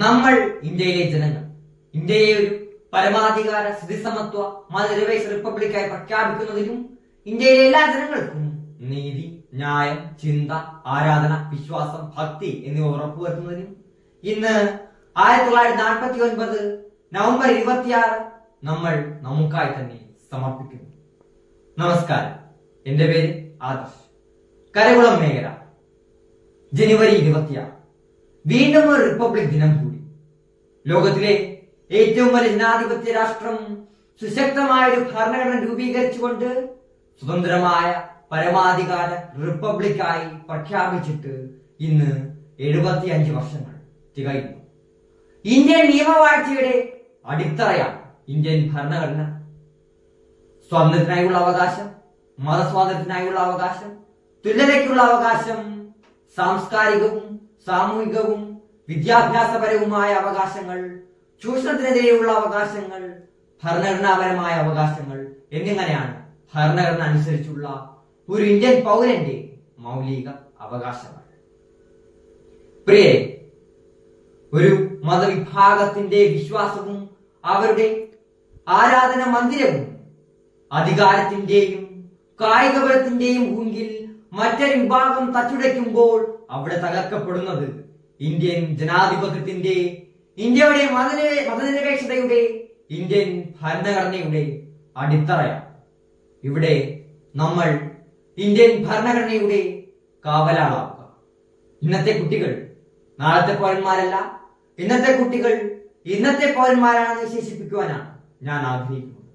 നമ്മൾ ഇന്ത്യയിലെ ജനങ്ങൾ ഇന്ത്യയെ ഒരു പരമാധികാര സ്ഥിതിസമത്വ മതനിരപേക്ഷ റിപ്പബ്ലിക്കായി പ്രഖ്യാപിക്കുന്നതിനും ഇന്ത്യയിലെ എല്ലാ ജനങ്ങൾക്കും നീതി, ന്യായം, ചിന്ത, ആരാധന, വിശ്വാസം, ഭക്തി എന്നിവ ഉറപ്പുവരുത്തുന്നതിനും ഇന്ന് 1949 നവംബർ 26 നമ്മൾ നമുക്കായി തന്നെ സമർപ്പിക്കുന്നു. നമസ്കാരം, എന്റെ പേര് ആദർശ്. കരകുളം മേഖല, ജനുവരി 26. വീണ്ടും ഒരു റിപ്പബ്ലിക് ദിനം കൂടി. ലോകത്തിലെ ഏറ്റവും വലിയ ജനാധിപത്യ രാഷ്ട്രം സുശക്തമായ ഒരു ഭരണഘടന രൂപീകരിച്ചുകൊണ്ട് സ്വതന്ത്രമായ പരമാധികാര റിപ്പബ്ലിക്കായി പ്രഖ്യാപിച്ചിട്ട് ഇന്ന് 75 വർഷങ്ങൾ തികയുന്നു. ഇന്ത്യൻ നിയമവാഴ്ചയുടെ അടിത്തറയാണ് ഇന്ത്യൻ ഭരണഘടന. സ്വാതന്ത്ര്യത്തിനായുള്ള അവകാശം, മതസ്വാതന്ത്ര്യത്തിനായുള്ള അവകാശം, തുല്യതയ്ക്കുള്ള അവകാശം, സാംസ്കാരികവും സാമൂഹികവും വിദ്യാഭ്യാസപരവുമായ അവകാശങ്ങൾ, ചൂഷണത്തിനെതിരെയുള്ള അവകാശങ്ങൾ, ഭരണഘടനാപരമായ അവകാശങ്ങൾ എന്നിങ്ങനെയാണ് ഭരണഘടന അനുസരിച്ചുള്ള ഒരു ഇന്ത്യൻ പൗരന്റെ മൗലിക അവകാശങ്ങൾ. പ്രിയരെ, ഒരു മതവിഭാഗത്തിന്റെ വിശ്വാസവും അവരുടെ ആരാധന മന്ദിരവും അധികാരത്തിന്റെയും കായികബലത്തിന്റെയും മുൻപിൽ മറ്റൊരു വിഭാഗം തച്ചുടയ്ക്കുമ്പോൾ അവിടെ തകർക്കപ്പെടുന്നത് ഇന്ത്യൻ ജനാധിപത്യത്തിന്റെ, ഇന്ത്യയുടെ മതനിരപേക്ഷതയുടെ, ഇന്ത്യൻ ഭരണഘടനയുടെ അടിത്തറയാണ്. ഇവിടെ നമ്മൾ ഇന്ത്യൻ ഭരണഘടനയുടെ കാവലാളാവുക. ഇന്നത്തെ കുട്ടികൾ നാളത്തെ പൗരന്മാരല്ല, ഇന്നത്തെ കുട്ടികൾ ഇന്നത്തെ പൗരന്മാരാണെന്ന് വിശേഷിപ്പിക്കുവാനാണ് ഞാൻ ആഗ്രഹിക്കുന്നത്.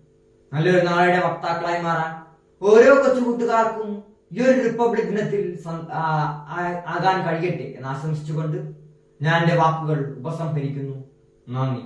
നല്ലൊരു നാളെയുടെ വക്താക്കളായി മാറാൻ ഓരോ കൊച്ചു കൂട്ടുകാർക്കും ഈ ഒരു റിപ്പബ്ലിക് ദിനത്തിൽ ആകാൻ കഴിയട്ടെ എന്ന് ആശംസിച്ചുകൊണ്ട് ഞാൻ എന്റെ വാക്കുകൾ ഉപസംഹരിക്കുന്നു. നന്ദി.